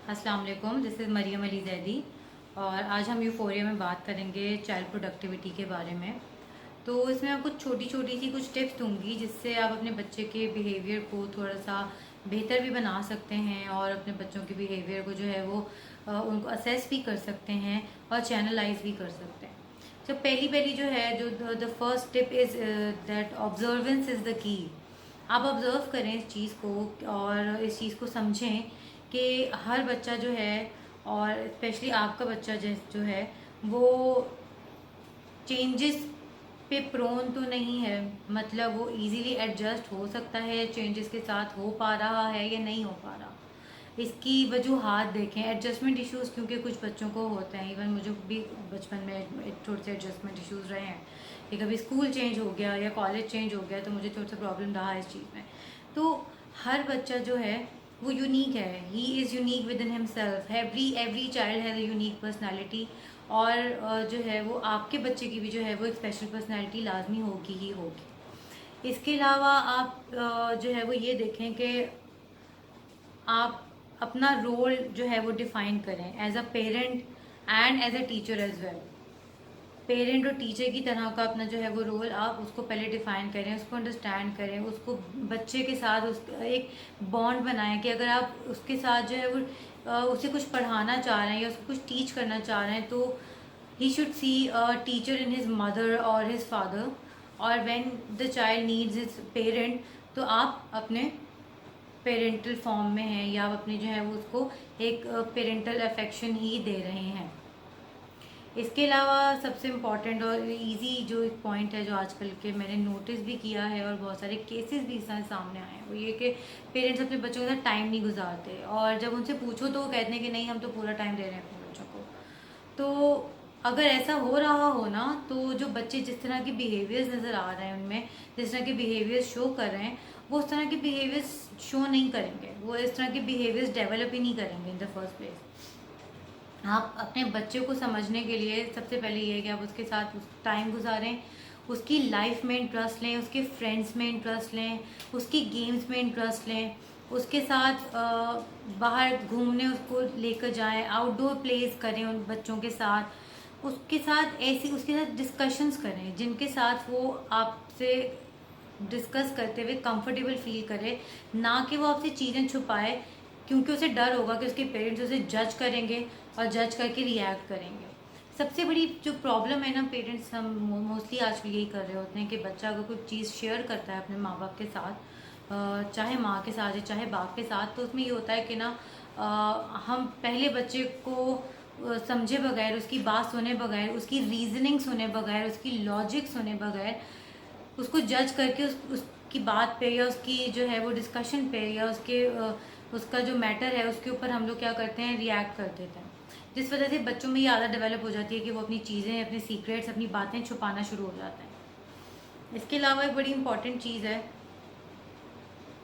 अस्सलाम वालेकुम, this is Maryam Ali Zaidi और आज हम यूफोरिया में बात करेंगे चाइल्ड प्रोडक्टिविटी के बारे में। तो इसमें मैं कुछ छोटी छोटी सी कुछ टिप्स दूंगी जिससे आप अपने बच्चे के बिहेवियर को थोड़ा सा बेहतर भी बना सकते हैं और अपने बच्चों के बिहेवियर को जो है वो उनको असेस भी कर सकते हैं और चैनलाइज भी कर सकते हैं। तो पहली पहली जो है जो the first tip is that observance is the key. आप ऑब्जर्व करें इस चीज़ को और इस चीज़ को समझें कि हर बच्चा जो है और स्पेशली आपका बच्चा जो है वो चेंजेस पे प्रोन तो नहीं है। मतलब वो इजीली एडजस्ट हो सकता है, चेंजेस के साथ हो पा रहा है या नहीं हो पा रहा। इसकी वजूहात देखें, एडजस्टमेंट इश्यूज क्योंकि कुछ बच्चों को होते हैं, इवन मुझे भी बचपन में थोड़े से एडजस्टमेंट इश्यूज रहे हैं कि कभी स्कूल चेंज हो गया या कॉलेज चेंज हो गया तो मुझे थोड़ा सा प्रॉब्लम रहा इस चीज़ में। तो हर बच्चा जो है वो यूनिक है, he is unique with in himself. Every child has a unique personality और जो है वो आपके बच्चे की भी जो है वो एक स्पेशल पर्सनैलिटी लाजमी होगी ही होगी। इसके अलावा आप जो है वो ये देखें कि आप अपना रोल जो है वो डिफाइन करें as a parent and as a teacher as well. Parent और टीचर की तरह का अपना जो है वो रोल आप उसको पहले डिफाइन करें, उसको अंडरस्टैंड करें, उसको बच्चे के साथ उस एक बॉन्ड बनाएं कि अगर आप उसके साथ जो है वो उसे कुछ पढ़ाना चाह रहे हैं या उसको कुछ टीच करना चाह रहे हैं तो he should see a teacher in his mother और हिज फादर। और when the child needs his parent तो आप अपने पेरेंटल फॉर्म में हैं या आप अपने जो है वो उसको एक पेरेंटल अफेक्शन ही दे रहे हैं। इसके अलावा सबसे इम्पॉर्टेंट और इजी जो एक पॉइंट है जो आजकल के मैंने नोटिस भी किया है और बहुत सारे केसेस भी इस तरह सामने आए हैं वो ये कि पेरेंट्स अपने बच्चों के साथ टाइम नहीं गुजारते और जब उनसे पूछो तो वो कहते हैं कि नहीं हम तो पूरा टाइम दे रहे हैं अपने बच्चों को। तो अगर ऐसा हो रहा हो ना तो जो बच्चे जिस तरह के बिहेवियर्स नज़र आ रहे हैं उनमें जिस तरह के बिहेवियर्स शो कर रहे हैं वो उस तरह के बिहेवियर्स शो नहीं करेंगे, वो इस तरह के बिहेवियर्स डेवलप ही नहीं करेंगे इन द फर्स्ट प्लेस। आप अपने बच्चे को समझने के लिए सबसे पहले ये है कि आप उसके साथ टाइम गुजारें, उसकी लाइफ में इंटरेस्ट लें, उसके फ्रेंड्स में इंटरेस्ट लें, उसकी गेम्स में इंटरेस्ट लें, उसके साथ बाहर घूमने उसको लेकर जाएं, आउटडोर प्लेस करें उन बच्चों के साथ, उसके साथ ऐसी उसके साथ डिस्कशंस करें जिनके साथ वो आपसे डिस्कस करते हुए कंफर्टेबल फील करे, ना कि वो आपसे चीज़ें छुपाए क्योंकि उसे डर होगा कि उसके पेरेंट्स उसे जज करेंगे और जज करके रिएक्ट करेंगे। सबसे बड़ी जो प्रॉब्लम है ना, पेरेंट्स हम मोस्टली आजकल यही कर रहे होते हैं कि बच्चा अगर कोई चीज़ शेयर करता है अपने माँ बाप के साथ, चाहे माँ के साथ या चाहे बाप के साथ, तो उसमें ये होता है कि ना हम पहले बच्चे को समझे बगैर, उसकी बात सुने बगैर, उसकी रीजनिंग सुने बगैर, उसकी लॉजिक सुने बगैर उसको जज करके उसकी बात पे या उसकी जो है वो डिस्कशन पे या उसका जो मैटर है उसके ऊपर हम लोग क्या करते हैं, रिएक्ट कर देते हैं। जिस वजह से बच्चों में ये आदत डेवलप हो जाती है कि वो अपनी चीज़ें, अपने सीक्रेट्स, अपनी बातें छुपाना शुरू हो जाते हैं। इसके अलावा एक बड़ी इंपॉर्टेंट चीज़ है,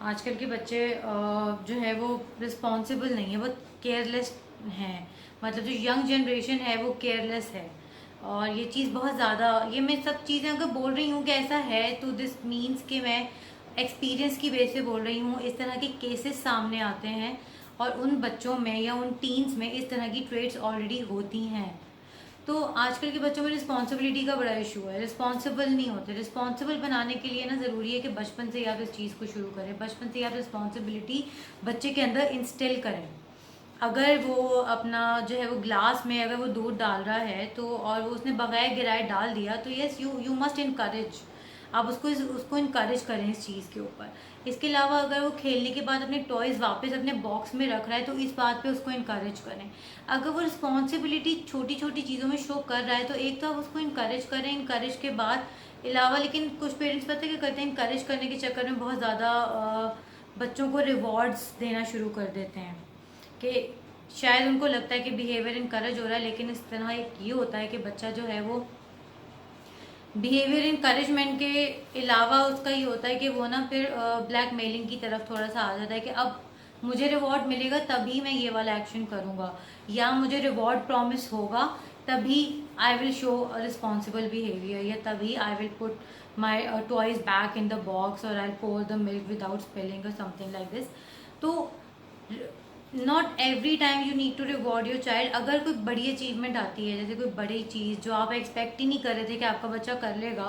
आजकल के बच्चे जो है वो रिस्पॉन्सिबल नहीं है, वो केयरलेस हैं। मतलब जो यंग जनरेशन है वो केयरलेस है और ये चीज़ बहुत ज़्यादा, ये मैं सब चीज़ें अगर बोल रही हूँ कि ऐसा है तो दिस मीन्स कि मैं एक्सपीरियंस की बेस पे बोल रही हूँ। इस तरह के केसेस सामने आते हैं और उन बच्चों में या उन टीन्स में इस तरह की ट्रेड्स ऑलरेडी होती हैं। तो आजकल के बच्चों में रिस्पॉन्सिबिलिटी का बड़ा इशू है, रिस्पॉन्सिबल नहीं होते। रिस्पॉन्सिबल बनाने के लिए ना ज़रूरी है कि बचपन से ही आप इस चीज़ को शुरू करें, बचपन से ही आप रिस्पॉन्सिबिलिटी बच्चे के अंदर इंस्टिल करें। अगर वो अपना जो है वो ग्लास में अगर वो दूध डाल रहा है तो और वो उसने बगैर गिराए डाल दिया तो यस यू मस्ट इनकरेज, आप उसको इनकरेज करें इस चीज़ के ऊपर। इसके अलावा अगर वो खेलने के बाद अपने टॉयज़ वापस अपने बॉक्स में रख रहा है तो इस बात पे उसको इनकरेज करें। अगर वो रिस्पॉन्सिबिलिटी छोटी छोटी चीज़ों में शो कर रहा है तो एक तो आप उसको इनकरेज करें, इनकरेज के बाद अलावा, लेकिन कुछ पेरेंट्स पता है क्या करते हैं, इनकरेज करने के चक्कर में बहुत ज़्यादा बच्चों को रिवॉर्ड्स देना शुरू कर देते हैं कि शायद उनको लगता है कि बिहेवियर इनकरेज हो रहा है, लेकिन इस तरह एक ये होता है कि बच्चा जो है वो बिहेवियर इनकरेजमेंट के अलावा उसका ये होता है कि वो ना फिर ब्लैक मेलिंग की तरफ थोड़ा सा आ जाता है कि अब मुझे रिवॉर्ड मिलेगा तभी मैं ये वाला एक्शन करूँगा, या मुझे रिवॉर्ड प्रॉमिस होगा तभी I will show responsible behaviour, या तभी I will put my toys back in the box और I pour the milk without spilling और समथिंग लाइक दिस। तो not every time you need to reward your child. अगर कोई बड़ी achievement आती है, जैसे कोई बड़ी चीज़ जो आप एक्सपेक्ट ही नहीं कर रहे थे कि आपका बच्चा कर लेगा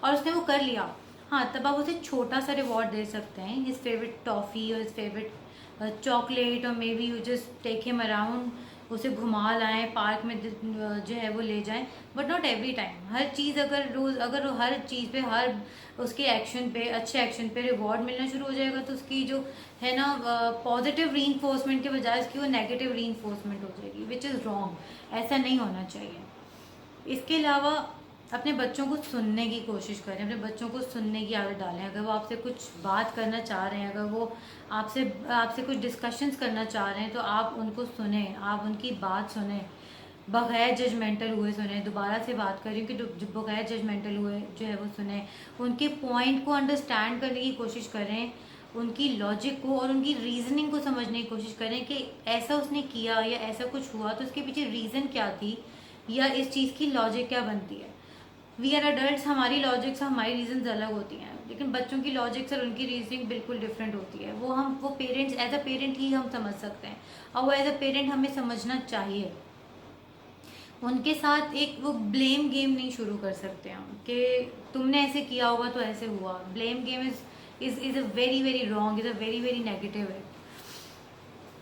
और उसने वो कर लिया, हाँ तब आप उसे छोटा सा रिवॉर्ड दे सकते हैं, हिज फेवरेट टॉफ़ी और हिज फेवरेट चॉकलेट, और maybe you just take him around, उसे घुमा लाएं पार्क में, जो है वो ले जाएं। But not every time. हर चीज़ अगर रोज़, अगर हर चीज़ पे, हर उसके एक्शन पे, अच्छे एक्शन पे रिवॉर्ड मिलना शुरू हो जाएगा, तो उसकी जो है ना पॉजिटिव रीइंफोर्समेंट के बजाय उसकी वो नेगेटिव रीइंफोर्समेंट हो जाएगी, विच इज़ रॉन्ग। ऐसा नहीं होना चाहिए। इसके अलावा अपने बच्चों को सुनने की कोशिश करें, अपने बच्चों को सुनने की आदत डालें। अगर वो आपसे कुछ बात करना चाह रहे हैं, अगर वो आपसे आपसे कुछ डिस्कशंस करना चाह रहे हैं, तो आप उनको सुने, आप उनकी बात सुने, बगैर जजमेंटल हुए सुने। दोबारा से बात करें कि बगैर जजमेंटल हुए जो है वो सुने, उनके पॉइंट को अंडरस्टैंड करने की कोशिश करें, उनकी लॉजिक को और उनकी रीजनिंग को समझने की कोशिश करें कि ऐसा उसने किया या ऐसा कुछ हुआ तो उसके पीछे रीज़न क्या थी, या इस चीज़ की लॉजिक क्या बनती है। वी आर अडल्ट, हमारी लॉजिक्स, हमारी रीजंस अलग होती हैं, लेकिन बच्चों की लॉजिक्स और उनकी रीजनिंग बिल्कुल डिफरेंट होती है। वो पेरेंट्स एज अ पेरेंट ही हम समझ सकते हैं, और वो एज अ पेरेंट हमें समझना चाहिए। उनके साथ एक वो ब्लेम गेम नहीं शुरू कर सकते हम कि तुमने ऐसे किया होगा तो ऐसे हुआ। Blame game is a very very wrong, is a very very negative है।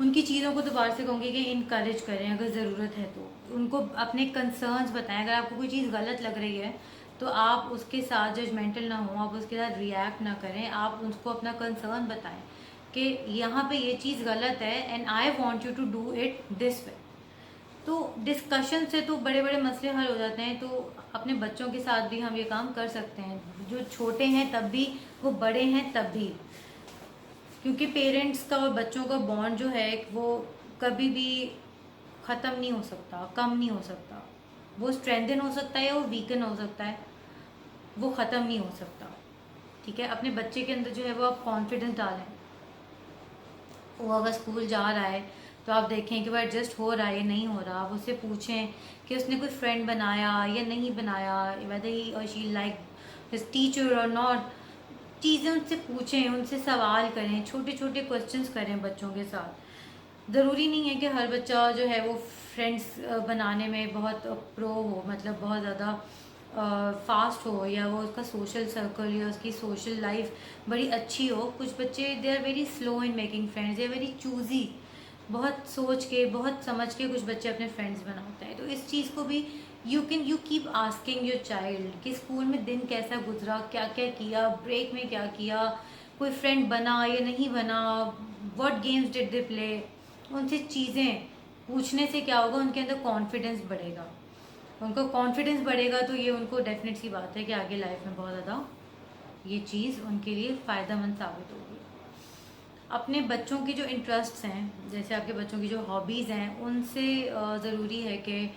उनकी चीज़ों को दोबारा से कहूँगी कि इनकरेज करें, अगर ज़रूरत है तो उनको अपने कंसर्न्स बताएं। अगर आपको कोई चीज़ गलत लग रही है तो आप उसके साथ जजमेंटल ना हो, आप उसके साथ रिएक्ट ना करें, आप उसको अपना कंसर्न बताएं कि यहाँ पे ये चीज़ गलत है and I want you to do it this way. तो डिस्कशन से तो बड़े बड़े मसले हल हो जाते हैं। तो अपने बच्चों के साथ भी हम ये काम कर सकते हैं, जो छोटे हैं तब भी, वो बड़े हैं तब भी, क्योंकि पेरेंट्स का और बच्चों का बॉन्ड जो है वो कभी भी ख़त्म नहीं हो सकता, कम नहीं हो सकता। वो स्ट्रेंथन हो सकता है या वो वीकन हो सकता है, वो ख़त्म नहीं हो सकता। ठीक है, अपने बच्चे के अंदर जो है वो आप कॉन्फिडेंस डालें। वो अगर स्कूल जा रहा है तो आप देखें कि वो एडजस्ट हो रहा है या नहीं हो रहा। आप उससे पूछें कि उसने कोई फ्रेंड बनाया या नहीं बनाया, वेदर ही और शी लाइक हिज टीचर और नॉट। चीज़ें उनसे पूछें, उनसे सवाल करें, छोटे छोटे क्वेश्चंस करें बच्चों के साथ। ज़रूरी नहीं है कि हर बच्चा जो है वो फ्रेंड्स बनाने में बहुत प्रो हो, मतलब बहुत ज़्यादा फास्ट हो, या वो उसका सोशल सर्कल या उसकी सोशल लाइफ बड़ी अच्छी हो। कुछ बच्चे they are very slow in making friends, they are very choosy, बहुत सोच के, बहुत समझ के कुछ बच्चे अपने फ्रेंड्स बनाते हैं। तो इस चीज़ को भी you keep asking your child कि स्कूल में दिन कैसा गुजरा, क्या क्या किया, ब्रेक में क्या किया, कोई फ्रेंड बना या नहीं बना, what games did they play. उनसे चीज़ें पूछने से क्या होगा, उनके अंदर कॉन्फिडेंस बढ़ेगा। उनको कॉन्फिडेंस बढ़ेगा तो ये उनको डेफिनेट सी बात है कि आगे लाइफ में बहुत ज़्यादा ये चीज़ उनके लिए फ़ायदेमंद साबित होगी। अपने बच्चों के जो इंटरेस्ट्स हैं, जैसे आपके बच्चों की जो हॉबीज़ हैं, उनसे ज़रूरी है कि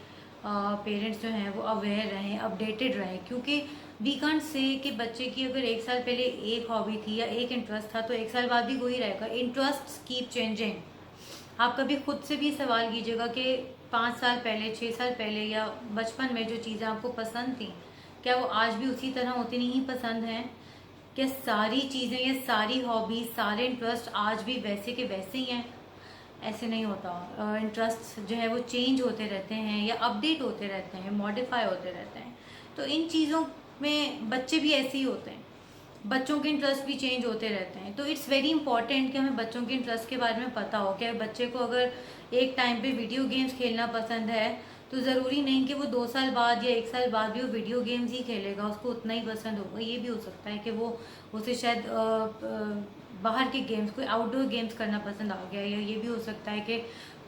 पेरेंट्स जो हैं वो अवेयर रहें, अपडेटेड रहें, क्योंकि वी कांट से कि बच्चे की अगर एक साल पहले एक हॉबी थी या एक इंटरेस्ट था तो एक साल बाद भी वही रहेगा। Interest keep changing. आप कभी खुद से भी सवाल कीजिएगा कि 5 साल पहले, 6 साल पहले या बचपन में जो चीज़ें आपको पसंद थी, क्या वो आज भी उसी तरह उतनी ही पसंद हैं? क्या सारी चीज़ें या सारी हॉबीज, सारे इंटरेस्ट आज भी वैसे के वैसे ही हैं? ऐसे नहीं होता। इंटरेस्ट जो है वो चेंज होते रहते हैं या अपडेट होते रहते हैं, मॉडिफाई होते रहते हैं। तो इन चीज़ों में बच्चे भी ऐसे ही होते हैं, बच्चों के इंटरेस्ट भी चेंज होते रहते हैं। तो इट्स वेरी इंपॉर्टेंट कि हमें बच्चों के इंटरेस्ट के बारे में पता हो। कि बच्चे को अगर एक टाइम पे वीडियो गेम्स खेलना पसंद है तो ज़रूरी नहीं कि वो 2 साल बाद या 1 साल बाद भी वो वीडियो गेम्स ही खेलेगा, उसको उतना ही पसंद होगा। ये भी हो सकता है कि वो उसे शायद बाहर के गेम्स, कोई आउटडोर गेम्स करना पसंद आ गया, या ये भी हो सकता है कि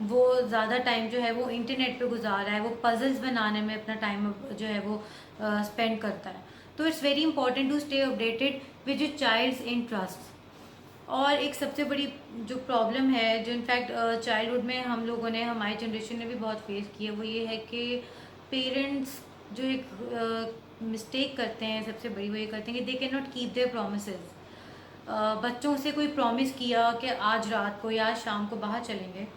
वो ज़्यादा टाइम जो है वो इंटरनेट पे गुजार रहा है, वो पजल्स बनाने में अपना टाइम जो है वो स्पेंड करता है। तो it's very important to stay updated with your child's interest. और एक सबसे बड़ी जो प्रॉब्लम है, जो इनफैक्ट चाइल्डहुड में हम लोगों ने, हमारी जनरेशन ने भी बहुत फेस की है, वो ये है कि पेरेंट्स जो एक मिस्टेक करते हैं सबसे बड़ी, वो ये करते हैं कि they can not keep their promises. बच्चों से कोई प्रॉमिस किया कि आज रात को या आज शाम को बाहर चलेंगे,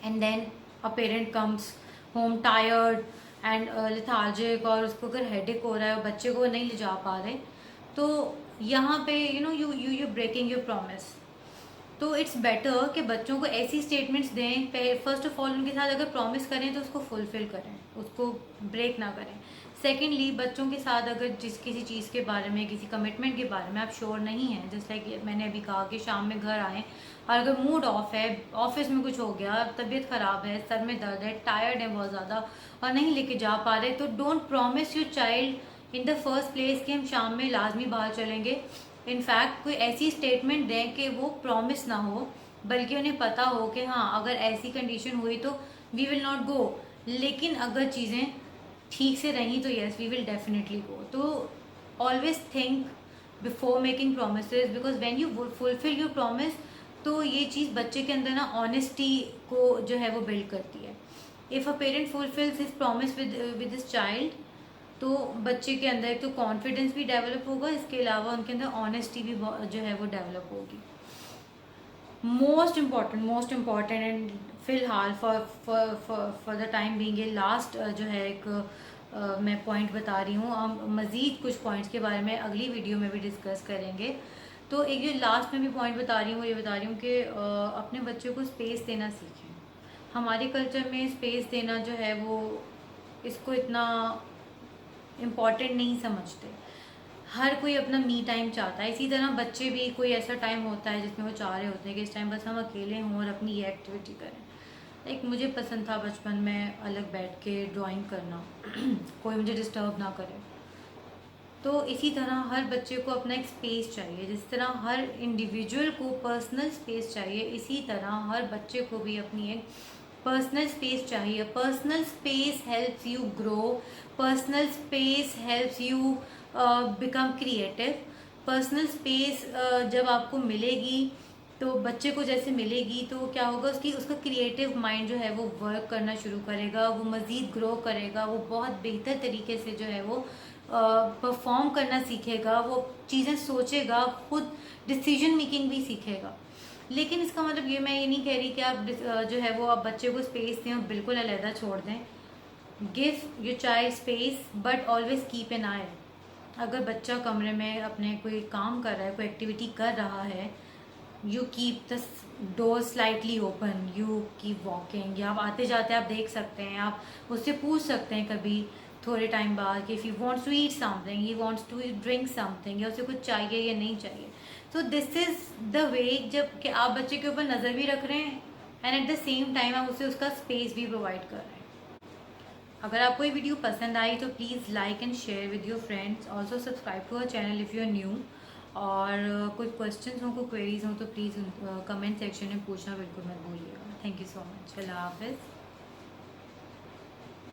and then a parent comes home tired and lethargic, और उसको अगर हेडेक हो रहा है और बच्चे को नहीं ले जा पा रहे, तो यहाँ पे you know you breaking your promise. तो इट्स बेटर कि बच्चों को ऐसी स्टेटमेंट्स दें। फर्स्ट ऑफ ऑल उनके साथ अगर प्रॉमिस करें तो उसको फुलफिल करें, उसको ब्रेक ना करें। सेकेंडली, बच्चों के साथ अगर किसी चीज़ के बारे में, किसी कमिटमेंट के बारे में आप श्योर नहीं हैं, जैसे लाइक मैंने अभी कहा कि शाम में घर आएँ और अगर मूड ऑफ है, ऑफिस में कुछ हो गया, तबीयत ख़राब है, सर में दर्द है, टायर्ड है बहुत ज़्यादा और नहीं लेके जा पा रहे, तो don't promise your child in the first place कि हम शाम में लाजमी बाहर चलेंगे। इनफैक्ट कोई ऐसी स्टेटमेंट दें कि वो प्रॉमिस ना हो, बल्कि उन्हें पता हो कि हाँ अगर ऐसी कंडीशन हुई तो वी विल नॉट गो, लेकिन अगर चीज़ें ठीक से रही तो yes we will definitely go. तो always think before making promises, because when you fulfil your promise तो ये चीज़ बच्चे के अंदर ना ऑनेस्टी को जो है वो बिल्ड करती है। If a parent fulfils his promise with his child, तो बच्चे के अंदर एक तो कॉन्फिडेंस भी डेवलप होगा, इसके अलावा उनके अंदर ऑनेस्टी भी जो है वो डेवलप होगी। मोस्ट इम्पॉर्टेंट एंड फिलहाल फॉर द टाइम बीइंग ये लास्ट जो है एक मैं पॉइंट बता रही हूँ। हम मज़ीद कुछ पॉइंट्स के बारे में अगली वीडियो में भी डिस्कस करेंगे। तो एक जो लास्ट में भी पॉइंट बता रही हूँ, ये बता रही हूँ कि अपने बच्चे को स्पेस देना सीखें। हमारे कल्चर में स्पेस देना जो है वो इसको इतना इम्पॉर्टेंट नहीं समझते। हर कोई अपना मी टाइम चाहता है, इसी तरह बच्चे भी कोई ऐसा टाइम होता है जिसमें वो चाह रहे होते हैं कि इस टाइम बस हम अकेले हों और अपनी ये एक्टिविटी करें। लाइक मुझे पसंद था बचपन में अलग बैठ के ड्राइंग करना कोई मुझे डिस्टर्ब ना करे। तो इसी तरह हर बच्चे को अपना एक स्पेस चाहिए। जिस तरह हर इंडिविजुअल को पर्सनल स्पेस चाहिए, इसी तरह हर बच्चे को भी अपनी एक पर्सनल स्पेस चाहिए। Personal space helps you grow, personal space helps you become creative. Personal space जब आपको मिलेगी तो बच्चे को जैसे मिलेगी तो क्या होगा, उसका क्रिएटिव माइंड जो है वो वर्क करना शुरू करेगा, वो मज़ीद ग्रो करेगा, वो बहुत बेहतर तरीके से जो है वो परफॉर्म करना सीखेगा, वो चीज़ें सोचेगा, खुद डिसीजन मेकिंग भी सीखेगा। लेकिन इसका मतलब मैं ये नहीं कह रही कि आप जो है वो आप बच्चे को स्पेस दें और बिल्कुल अलहदा छोड़ दें। Give your child space but always keep an eye. अगर बच्चा कमरे में अपने कोई काम कर रहा है, कोई एक्टिविटी कर रहा है, you keep the door slightly open, you keep walking, या आप आते जाते आप देख सकते हैं, आप उससे पूछ सकते हैं कभी थोड़े टाइम बाद कि if you wants to eat something, he wants to drink something, या उसे कुछ चाहिए या नहीं चाहिए। तो दिस इज़ द वे जब कि आप बच्चे के ऊपर नज़र भी रख रहे हैं and at the same time आप उसे उसका स्पेस भी प्रोवाइड कर रहे हैं। अगर आपको ये वीडियो पसंद आई तो please like and share with your friends, also subscribe to our channel if you are new. और कोई क्वेश्चंस हों, कोई क्वेरीज हों तो प्लीज़ कमेंट सेक्शन में पूछना बिल्कुल मत भूलिएगा। Thank you so much. अल्लाह हाफ़िज़।